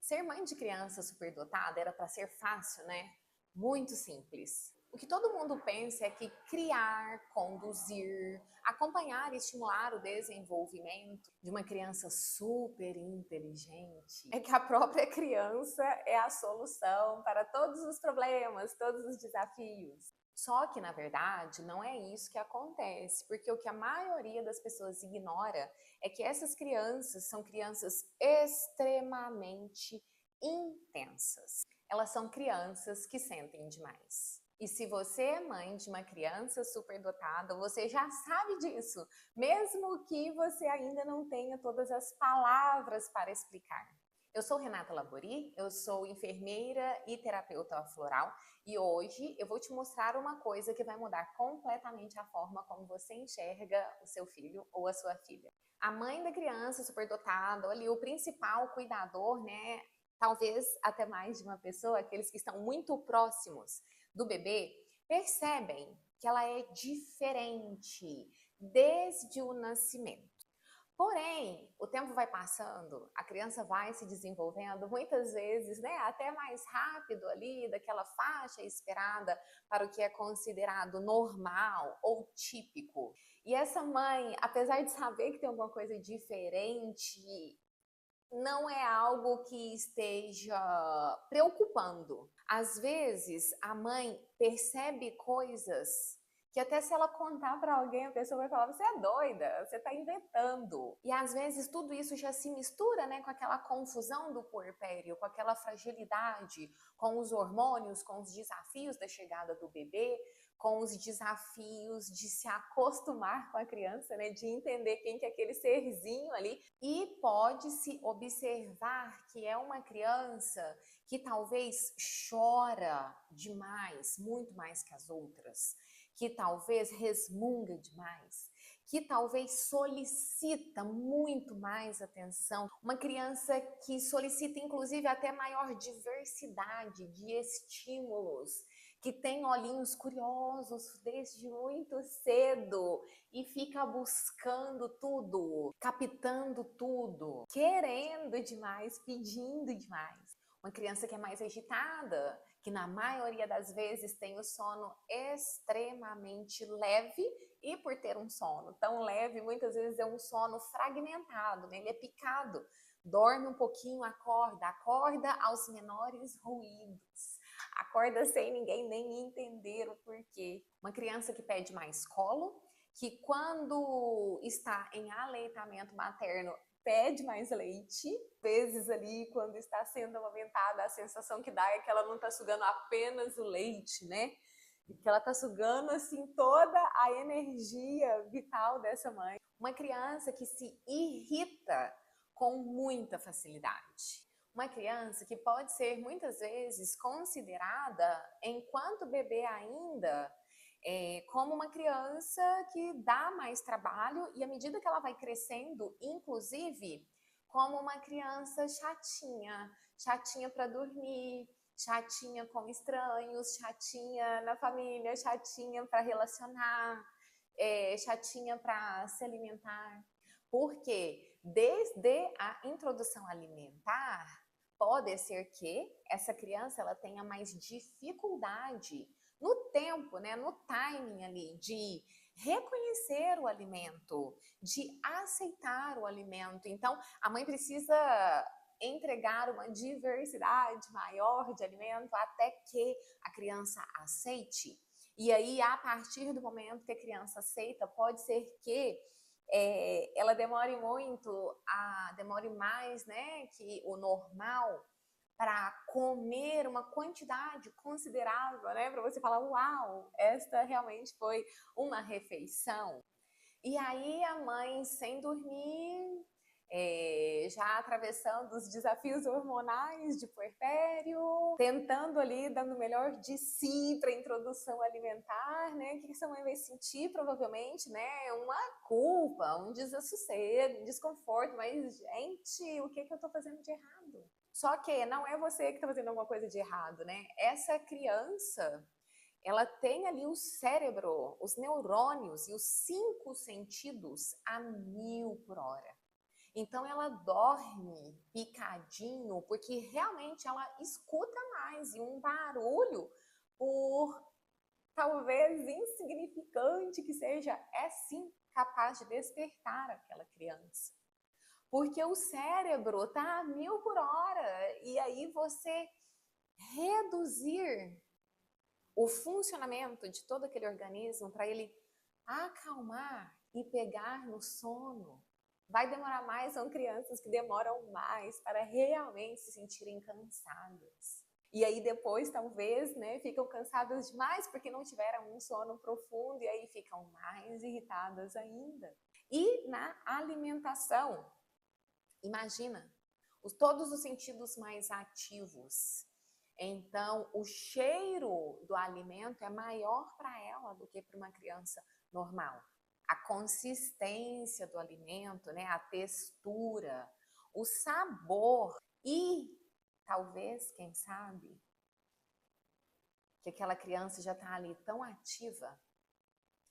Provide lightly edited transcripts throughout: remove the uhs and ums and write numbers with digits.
Ser mãe de criança superdotada era para ser fácil, né? Muito simples. O que todo mundo pensa é que criar, conduzir, acompanhar e estimular o desenvolvimento de uma criança super inteligente é que a própria criança é a solução para todos os problemas, todos os desafios. Só que, na verdade, não é isso que acontece, porque o que a maioria das pessoas ignora é que essas crianças são crianças extremamente intensas. Elas são crianças que sentem demais. E se você é mãe de uma criança superdotada, você já sabe disso, mesmo que você ainda não tenha todas as palavras para explicar. Eu sou Renata Labori, eu sou enfermeira e terapeuta floral e hoje eu vou te mostrar uma coisa que vai mudar completamente a forma como você enxerga o seu filho ou a sua filha. A mãe da criança superdotada, ali o principal cuidador, né? Talvez até mais de uma pessoa, aqueles que estão muito próximos do bebê, percebem que ela é diferente desde o nascimento. Porém, o tempo vai passando, a criança vai se desenvolvendo, muitas vezes, né, até mais rápido ali, daquela faixa esperada para o que é considerado normal ou típico. E essa mãe, apesar de saber que tem alguma coisa diferente, não é algo que esteja preocupando. Às vezes, a mãe percebe coisas que até se ela contar para alguém, a pessoa vai falar, você é doida, você está inventando. E às vezes tudo isso já se mistura, né, com aquela confusão do puerpério, com aquela fragilidade, com os hormônios, com os desafios da chegada do bebê, com os desafios de se acostumar com a criança, né, de entender quem que é aquele serzinho ali. E pode-se observar que é uma criança que talvez chora demais, muito mais que as outras, que talvez resmunga demais, que talvez solicita muito mais atenção. Uma criança que solicita, inclusive, até maior diversidade de estímulos, que tem olhinhos curiosos desde muito cedo e fica buscando tudo, captando tudo, querendo demais, pedindo demais. Uma criança que é mais agitada, que na maioria das vezes tem o sono extremamente leve e por ter um sono tão leve, muitas vezes é um sono fragmentado, né? Ele é picado, dorme um pouquinho, acorda aos menores ruídos, acorda sem ninguém nem entender o porquê. Uma criança que pede mais colo, que quando está em aleitamento materno pede mais leite, vezes ali quando está sendo amamentada a sensação que dá é que ela não está sugando apenas o leite, né? Que ela está sugando assim toda a energia vital dessa mãe. Uma criança que se irrita com muita facilidade. Uma criança que pode ser muitas vezes considerada, enquanto bebê ainda, como uma criança que dá mais trabalho e à medida que ela vai crescendo, inclusive, como uma criança chatinha, chatinha para dormir, chatinha com estranhos, chatinha na família, chatinha para relacionar, chatinha para se alimentar. Porque desde a introdução alimentar, pode ser que essa criança ela tenha mais dificuldade no tempo, né, no timing ali de reconhecer o alimento, de aceitar o alimento. Então, a mãe precisa entregar uma diversidade maior de alimento até que a criança aceite. E aí, a partir do momento que a criança aceita, pode ser que ela demore demore mais, né, que o normal para comer uma quantidade considerável, né, para você falar, uau, esta realmente foi uma refeição. E aí a mãe sem dormir, já atravessando os desafios hormonais de puerpério, tentando ali, dando o melhor de si para a introdução alimentar, né? O que essa mãe vai sentir, provavelmente, né? Uma culpa, um desassossego, um desconforto, mas, gente, o que eu tô fazendo de errado? Só que não é você que está fazendo alguma coisa de errado, né? Essa criança, ela tem ali o cérebro, os neurônios e os 5 sentidos a 1000 por hora. Então ela dorme picadinho porque realmente ela escuta mais e um barulho, por talvez insignificante que seja, é sim capaz de despertar aquela criança. Porque o cérebro está a 1000 por hora e aí você reduzir o funcionamento de todo aquele organismo para ele acalmar e pegar no sono. Vai demorar mais, são crianças que demoram mais para realmente se sentirem cansadas. E aí depois, talvez, né, ficam cansadas demais porque não tiveram um sono profundo e aí ficam mais irritadas ainda. E na alimentação, imagina, todos os sentidos mais ativos. Então, o cheiro do alimento é maior para ela do que para uma criança normal. A consistência do alimento, né, a textura, o sabor e talvez, quem sabe, que aquela criança já está ali tão ativa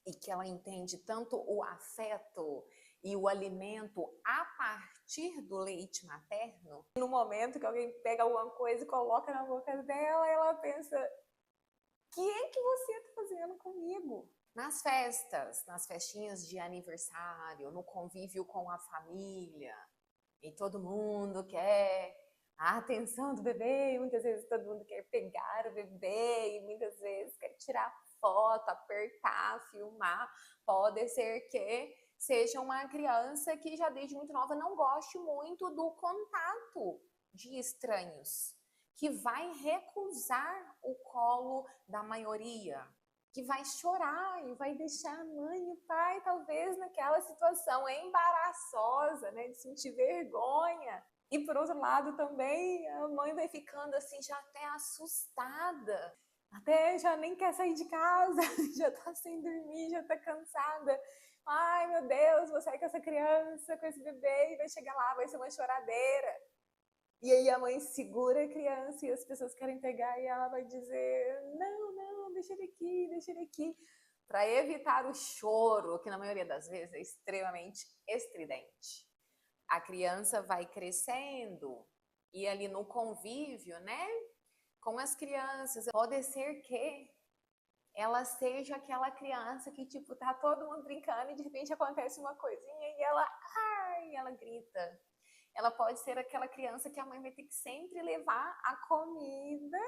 e que ela entende tanto o afeto e o alimento a partir do leite materno. No momento que alguém pega alguma coisa e coloca na boca dela, ela pensa: o que é que você está fazendo comigo? Nas festas, nas festinhas de aniversário, no convívio com a família, e todo mundo quer a atenção do bebê, e muitas vezes todo mundo quer pegar o bebê, e muitas vezes quer tirar foto, apertar, filmar. Pode ser que seja uma criança que já desde muito nova não goste muito do contato de estranhos, que vai recusar o colo da maioria, que vai chorar e vai deixar a mãe e o pai talvez naquela situação embaraçosa, né, de sentir vergonha. E por outro lado também a mãe vai ficando assim já até assustada, até já nem quer sair de casa, já tá sem dormir, já tá cansada. Ai, meu Deus, vou sair com essa criança, com esse bebê e vai chegar lá, vai ser uma choradeira. E aí a mãe segura a criança e as pessoas querem pegar e ela vai dizer: não, não, deixa ele aqui. Para evitar o choro, que na maioria das vezes é extremamente estridente. A criança vai crescendo e ali no convívio, né, com as crianças, pode ser que ela seja aquela criança que, tipo, tá todo mundo brincando e de repente acontece uma coisinha e ela, ai, ela grita. Ela pode ser aquela criança que a mãe vai ter que sempre levar a comida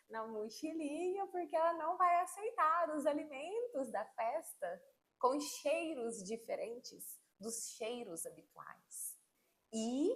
na mochilinha, porque ela não vai aceitar os alimentos da festa com cheiros diferentes dos cheiros habituais. E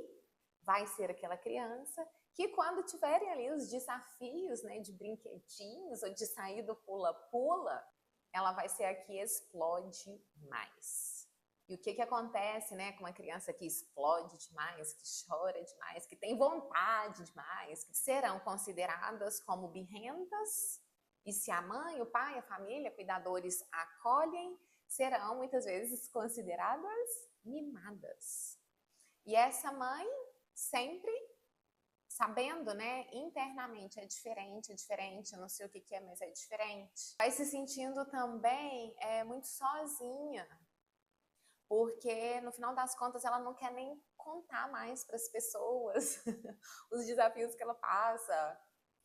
vai ser aquela criança que quando tiverem ali os desafios, né, de brinquedinhos ou de sair do pula-pula, ela vai ser a que explode mais. E o que acontece, né, com uma criança que explode demais, que chora demais, que tem vontade demais, que serão consideradas como birrentas, e se a mãe, o pai, a família, cuidadores acolhem, serão muitas vezes consideradas mimadas. E essa mãe sempre sabendo, né, internamente é diferente, eu não sei o que é, mas é diferente. Vai se sentindo também muito sozinha, porque no final das contas ela não quer nem contar mais para as pessoas os desafios que ela passa,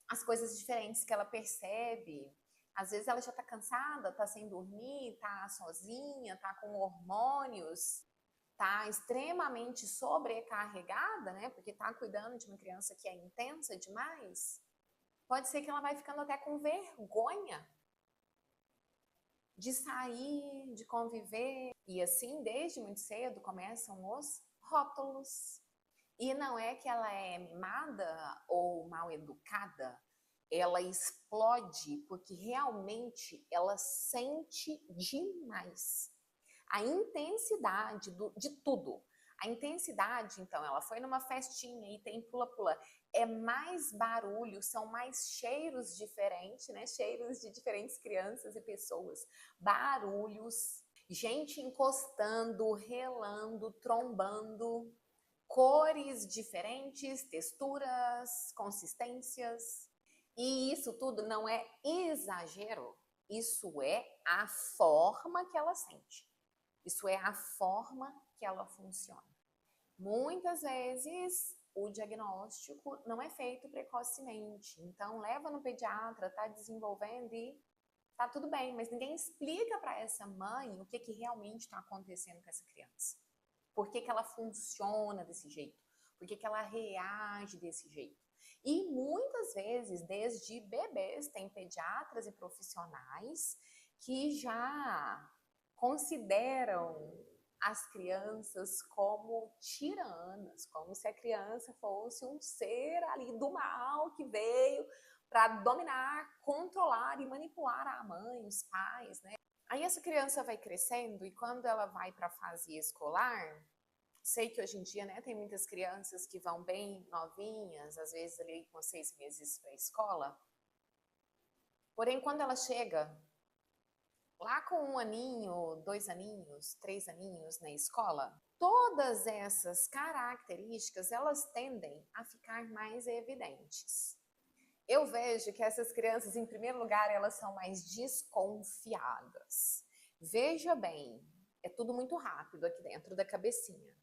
as coisas diferentes que ela percebe. Às vezes ela já está cansada, está sem dormir, está sozinha, está com hormônios, está extremamente sobrecarregada, né? Porque está cuidando de uma criança que é intensa demais. Pode ser que ela vai ficando até com vergonha de sair, de conviver. E assim, desde muito cedo, começam os rótulos. E não é que ela é mimada ou mal educada, ela explode porque realmente ela sente demais a intensidade de tudo. A intensidade, então, ela foi numa festinha e tem pula-pula, é mais barulho, são mais cheiros diferentes, né? Cheiros de diferentes crianças e pessoas. Barulhos, gente encostando, relando, trombando, cores diferentes, texturas, consistências. E isso tudo não é exagero, isso é a forma que ela sente. Isso é a forma que ela funciona. Muitas vezes o diagnóstico não é feito precocemente, então leva no pediatra, está desenvolvendo e tá tudo bem, mas ninguém explica para essa mãe o que realmente está acontecendo com essa criança. Por que ela funciona desse jeito? Por que ela reage desse jeito? E muitas vezes, desde bebês, tem pediatras e profissionais que já consideram as crianças como tiranas, como se a criança fosse um ser ali do mal que veio para dominar, controlar e manipular a mãe, os pais, né? Aí essa criança vai crescendo e quando ela vai para a fase escolar, sei que hoje em dia, né, tem muitas crianças que vão bem novinhas, às vezes ali com 6 meses para a escola. Porém, quando ela chega lá com 1 aninho, 2 aninhos, 3 aninhos na escola, todas essas características, elas tendem a ficar mais evidentes. Eu vejo que essas crianças, em primeiro lugar, elas são mais desconfiadas. Veja bem, é tudo muito rápido aqui dentro da cabecinha.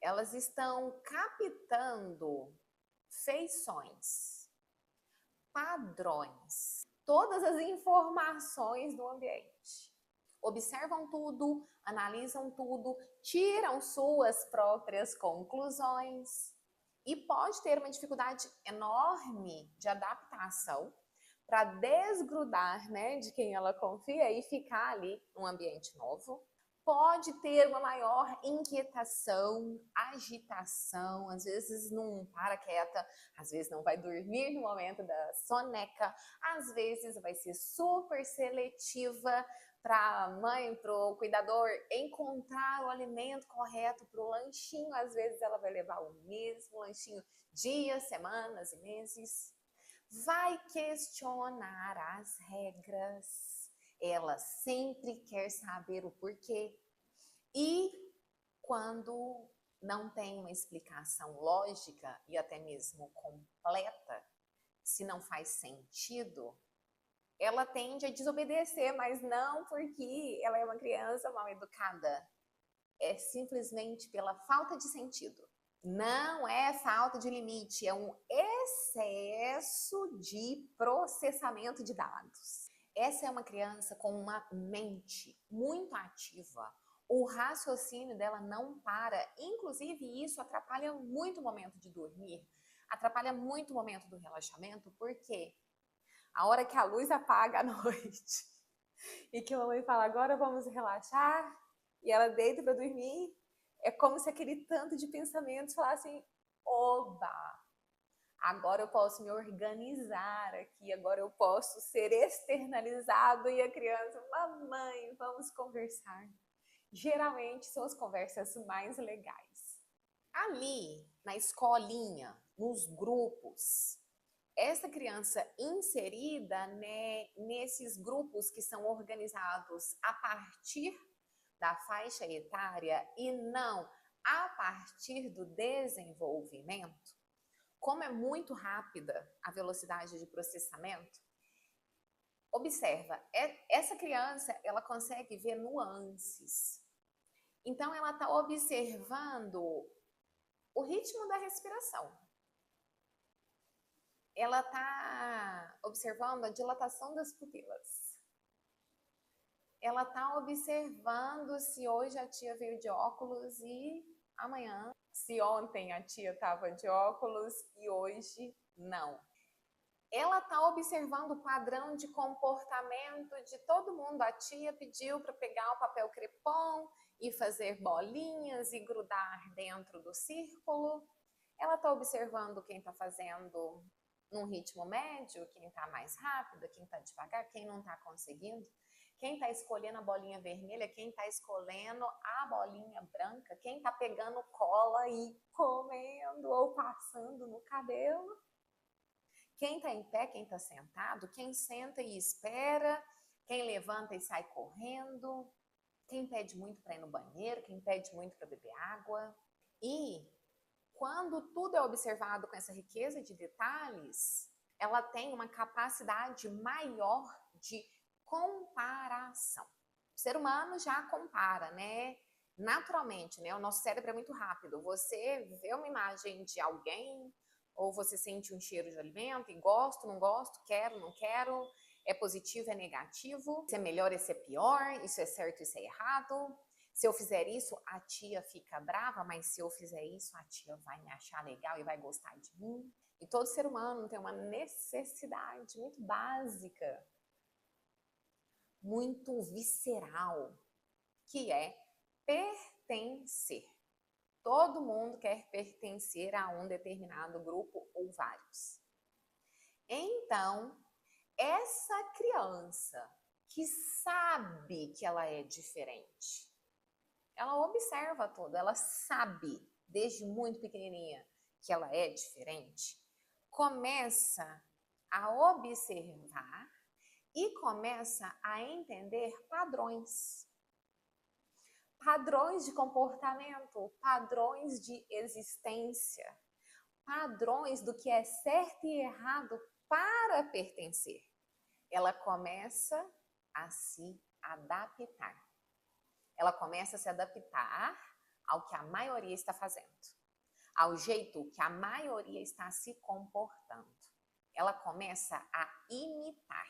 Elas estão captando feições, padrões, todas as informações do ambiente. Observam tudo, analisam tudo, tiram suas próprias conclusões e pode ter uma dificuldade enorme de adaptação para desgrudar, né, de quem ela confia e ficar ali num ambiente novo. Pode ter uma maior inquietação, agitação, às vezes não para quieta, às vezes não vai dormir no momento da soneca, às vezes vai ser super seletiva para a mãe, para o cuidador encontrar o alimento correto para o lanchinho. Às vezes ela vai levar o mesmo lanchinho dias, semanas e meses. Vai questionar as regras. Ela sempre quer saber o porquê. E quando não tem uma explicação lógica e até mesmo completa, se não faz sentido, ela tende a desobedecer, mas não porque ela é uma criança mal educada. É simplesmente pela falta de sentido. Não é falta de limite, é um excesso de processamento de dados. Essa é uma criança com uma mente muito ativa. O raciocínio dela não para. Inclusive, isso atrapalha muito o momento de dormir, atrapalha muito o momento do relaxamento, porque a hora que a luz apaga à noite e que a mamãe fala, agora vamos relaxar, e ela deita para dormir, é como se aquele tanto de pensamentos falassem, oba, agora eu posso me organizar aqui, agora eu posso ser externalizado. E a criança, mamãe, vamos conversar. Geralmente são as conversas mais legais. Ali, na escolinha, nos grupos, essa criança inserida, né, nesses grupos que são organizados a partir da faixa etária e não a partir do desenvolvimento, como é muito rápida a velocidade de processamento, observa, essa criança, ela consegue ver nuances. Então, ela está observando o ritmo da respiração. Ela está observando a dilatação das pupilas. Ela está observando se hoje a tia veio de óculos e amanhã, se ontem a tia estava de óculos e hoje não. Ela está observando o padrão de comportamento de todo mundo. A tia pediu para pegar o papel crepom e fazer bolinhas e grudar dentro do círculo. Ela está observando quem está fazendo num ritmo médio, quem está mais rápido, quem está devagar, quem não está conseguindo. Quem está escolhendo a bolinha vermelha, quem está escolhendo a bolinha branca, quem está pegando cola e comendo ou passando no cabelo. Quem está em pé, quem está sentado, quem senta e espera, quem levanta e sai correndo, quem pede muito para ir no banheiro, quem pede muito para beber água. E quando tudo é observado com essa riqueza de detalhes, ela tem uma capacidade maior de comparação. O ser humano já compara, né? naturalmente, né? O nosso cérebro é muito rápido. Você vê uma imagem de alguém, ou você sente um cheiro de alimento e gosto, não gosto, quero, não quero, é positivo, é negativo, isso é melhor, isso é pior, isso é certo, isso é errado. Se eu fizer isso, a tia fica brava, mas se eu fizer isso, a tia vai me achar legal e vai gostar de mim. E todo ser humano tem uma necessidade muito básica, muito visceral, que é pertencer. Todo mundo quer pertencer a um determinado grupo ou vários. Então, essa criança que sabe que ela é diferente, ela observa tudo, ela sabe desde muito pequenininha que ela é diferente, começa a observar e começa a entender padrões. Padrões de comportamento, padrões de existência, padrões do que é certo e errado para pertencer. Ela começa a se adaptar. Ela começa a se adaptar ao que a maioria está fazendo, ao jeito que a maioria está se comportando. Ela começa a imitar.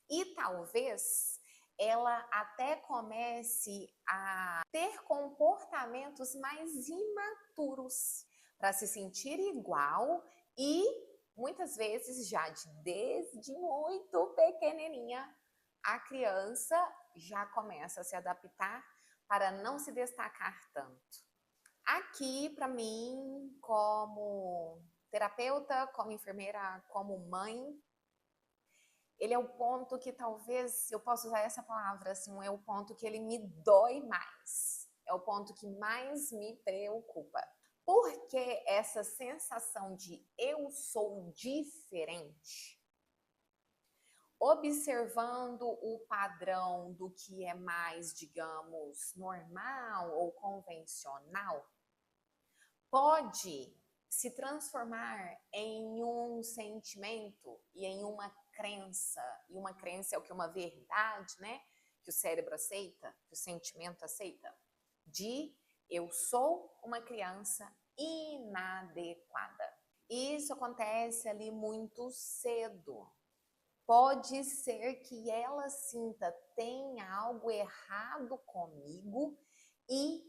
E talvez ela até comece a ter comportamentos mais imaturos para se sentir igual e muitas vezes já desde muito pequenininha a criança já começa a se adaptar para não se destacar tanto. Aqui, para mim, como terapeuta, como enfermeira, como mãe, ele é o ponto que talvez eu possa usar essa palavra, assim, é o ponto que ele me dói mais, é o ponto que mais me preocupa. Porque essa sensação de eu sou diferente, observando o padrão do que é mais, digamos, normal ou convencional, pode se transformar em um sentimento e em uma crença. E uma crença é o que? Uma verdade, né? Que o cérebro aceita, que o sentimento aceita. De eu sou uma criança inadequada. Isso acontece ali muito cedo. Pode ser que ela sinta tem algo errado comigo e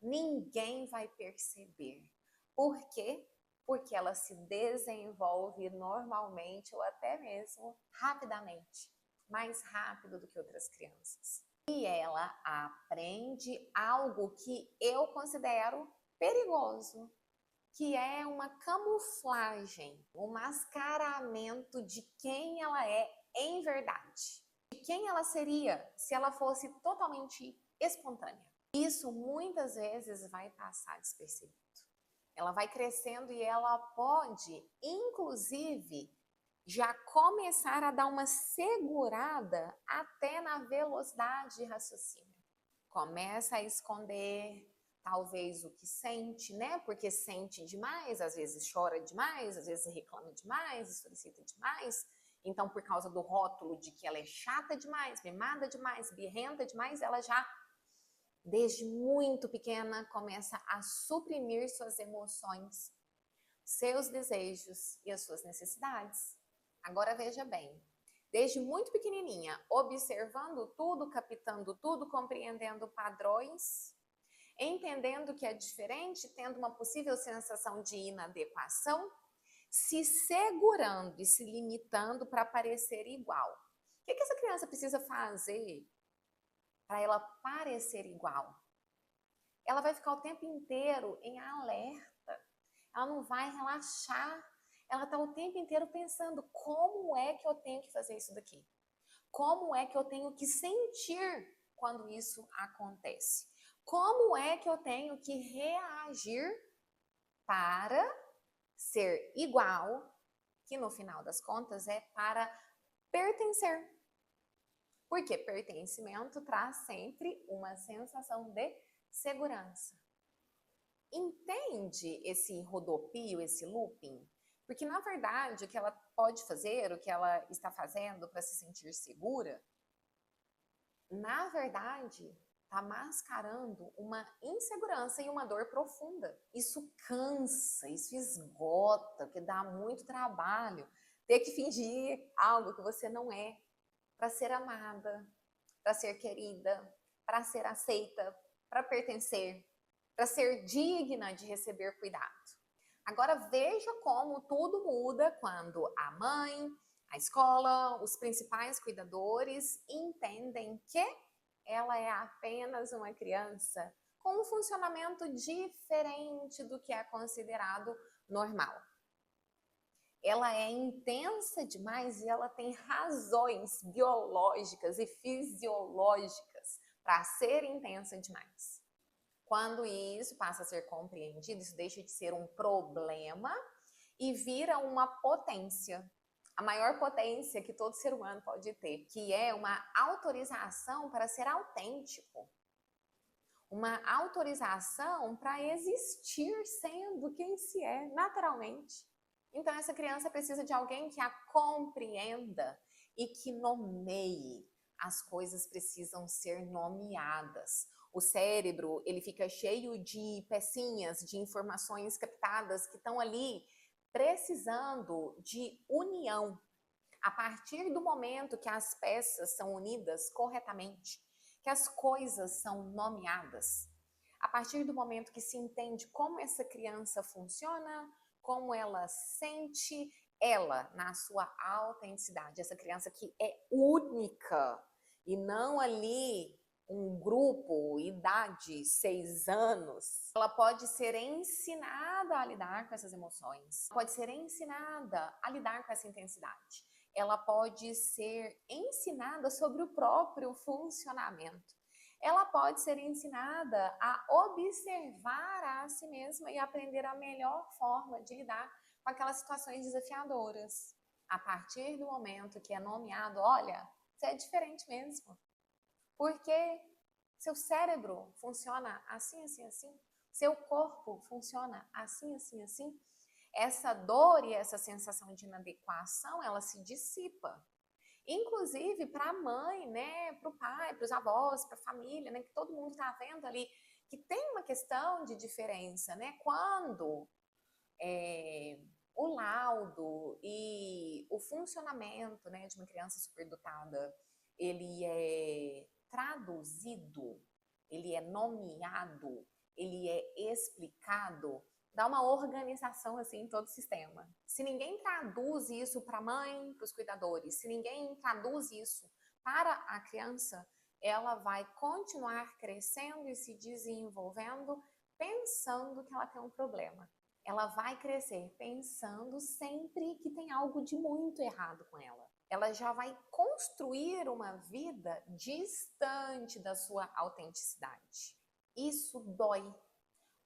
ninguém vai perceber. Por quê? Porque ela se desenvolve normalmente ou até mesmo rapidamente, mais rápido do que outras crianças. E ela aprende algo que eu considero perigoso, que é uma camuflagem, um mascaramento de quem ela é em verdade. De quem ela seria se ela fosse totalmente espontânea. Isso muitas vezes vai passar despercebido. Ela vai crescendo e ela pode, inclusive, já começar a dar uma segurada até na velocidade de raciocínio. Começa a esconder talvez o que sente, né? Porque sente demais, às vezes chora demais, às vezes reclama demais, solicita demais. Então, por causa do rótulo de que ela é chata demais, mimada demais, birrenta demais, ela já, desde muito pequena, começa a suprimir suas emoções, seus desejos e as suas necessidades. Agora veja bem, desde muito pequenininha, observando tudo, captando tudo, compreendendo padrões, entendendo que é diferente, tendo uma possível sensação de inadequação, se segurando e se limitando para parecer igual. O que essa criança precisa fazer para ela parecer igual? Ela vai ficar o tempo inteiro em alerta, ela não vai relaxar, ela está o tempo inteiro pensando como é que eu tenho que fazer isso daqui? Como é que eu tenho que sentir quando isso acontece? Como é que eu tenho que reagir para ser igual, que no final das contas é para pertencer? Porque pertencimento traz sempre uma sensação de segurança. Entende esse rodopio, esse looping? Porque, na verdade, o que ela pode fazer, o que ela está fazendo para se sentir segura, na verdade, está mascarando uma insegurança e uma dor profunda. Isso cansa, isso esgota, que dá muito trabalho ter que fingir algo que você não é, para ser amada, para ser querida, para ser aceita, para pertencer, para ser digna de receber cuidado. Agora veja como tudo muda quando a mãe, a escola, os principais cuidadores entendem que ela é apenas uma criança com um funcionamento diferente do que é considerado normal. Ela é intensa demais e ela tem razões biológicas e fisiológicas para ser intensa demais. Quando isso passa a ser compreendido, isso deixa de ser um problema e vira uma potência. A maior potência que todo ser humano pode ter, que é uma autorização para ser autêntico. Uma autorização para existir sendo quem se é, naturalmente. Então essa criança precisa de alguém que a compreenda e que nomeie. As coisas precisam ser nomeadas. O cérebro, ele fica cheio de pecinhas, de informações captadas que estão ali precisando de união. A partir do momento que as peças são unidas corretamente, que as coisas são nomeadas, a partir do momento que se entende como essa criança funciona, como ela sente, ela na sua autenticidade, essa criança que é única e não ali um grupo, idade, 6 anos, ela pode ser ensinada a lidar com essas emoções, pode ser ensinada a lidar com essa intensidade, ela pode ser ensinada sobre o próprio funcionamento, ela pode ser ensinada a observar a si mesma e aprender a melhor forma de lidar com aquelas situações desafiadoras. A partir do momento que é nomeado, olha, você é diferente mesmo. Porque seu cérebro funciona assim, assim, assim. Seu corpo funciona assim, assim, assim. Essa dor e essa sensação de inadequação, ela se dissipa. Inclusive para a mãe, né, para o pai, para os avós, para a família, né, que todo mundo está vendo ali que tem uma questão de diferença, né? Quando o laudo e o funcionamento, né, de uma criança superdotada, ele é traduzido, ele é nomeado, ele é explicado, dá uma organização assim em todo o sistema. Se ninguém traduz isso para a mãe, para os cuidadores, se ninguém traduz isso para a criança, ela vai continuar crescendo e se desenvolvendo pensando que ela tem um problema. Ela vai crescer pensando sempre que tem algo de muito errado com ela. Ela já vai construir uma vida distante da sua autenticidade. Isso dói.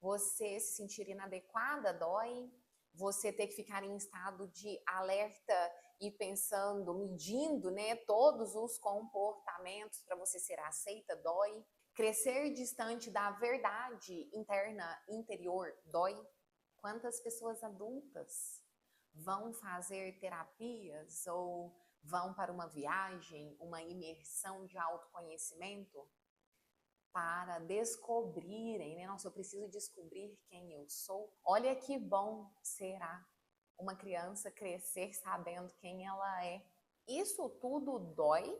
Você se sentir inadequada dói. Você ter que ficar em estado de alerta e pensando, medindo, né, todos os comportamentos para você ser aceita dói. Crescer distante da verdade interna, interior, dói. Quantas pessoas adultas vão fazer terapias ou vão para uma viagem, uma imersão de autoconhecimento para descobrirem, né? Nossa, eu preciso descobrir quem eu sou. Olha que bom será uma criança crescer sabendo quem ela é. Isso tudo dói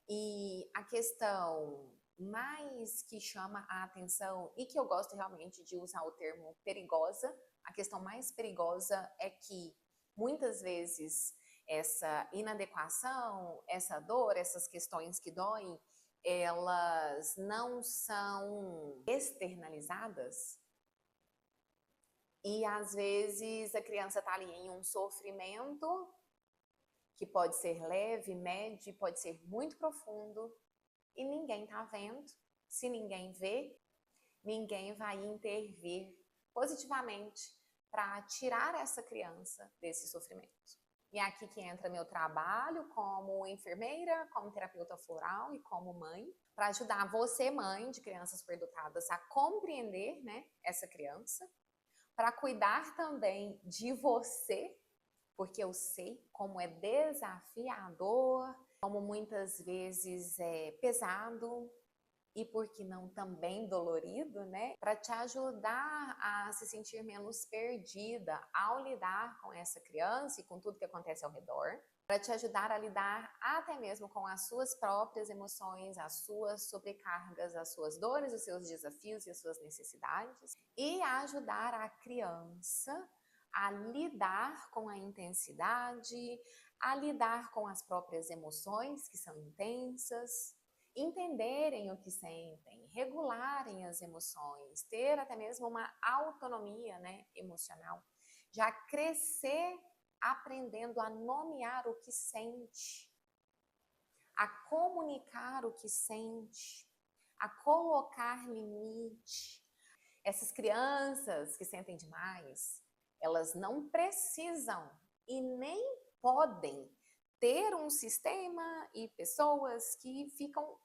e a questão mais que chama a atenção e que eu gosto realmente de usar o termo perigosa, a questão mais perigosa é que muitas vezes essa inadequação, essa dor, essas questões que doem, elas não são externalizadas e às vezes a criança está ali em um sofrimento que pode ser leve, médio, pode ser muito profundo e ninguém está vendo. Se ninguém vê, ninguém vai intervir positivamente para tirar essa criança desse sofrimento. E é aqui que entra meu trabalho como enfermeira, como terapeuta floral e como mãe, para ajudar você, mãe de crianças superdotadas, a compreender, né, essa criança, para cuidar também de você, porque eu sei como é desafiador, como muitas vezes é pesado, e por que não também dolorido, né? Para te ajudar a se sentir menos perdida ao lidar com essa criança e com tudo que acontece ao redor, para te ajudar a lidar até mesmo com as suas próprias emoções, as suas sobrecargas, as suas dores, os seus desafios e as suas necessidades, e ajudar a criança a lidar com a intensidade, a lidar com as próprias emoções que são intensas, entenderem o que sentem, regularem as emoções, ter até mesmo uma autonomia, né, emocional, já crescer aprendendo a nomear o que sente, a comunicar o que sente, a colocar limite. Essas crianças que sentem demais, elas não precisam e nem podem ter um sistema e pessoas que ficam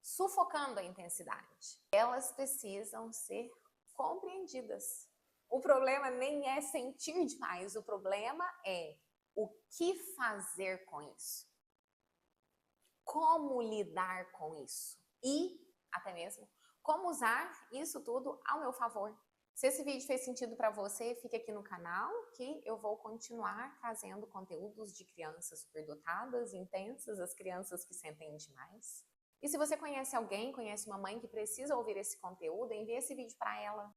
sufocando a intensidade. Elas precisam ser compreendidas. O problema nem é sentir demais, o problema é o que fazer com isso. Como lidar com isso. E, até mesmo, como usar isso tudo ao meu favor. Se esse vídeo fez sentido para você, fique aqui no canal que eu vou continuar trazendo conteúdos de crianças superdotadas, intensas, as crianças que sentem demais. E se você conhece alguém, conhece uma mãe que precisa ouvir esse conteúdo, envie esse vídeo para ela.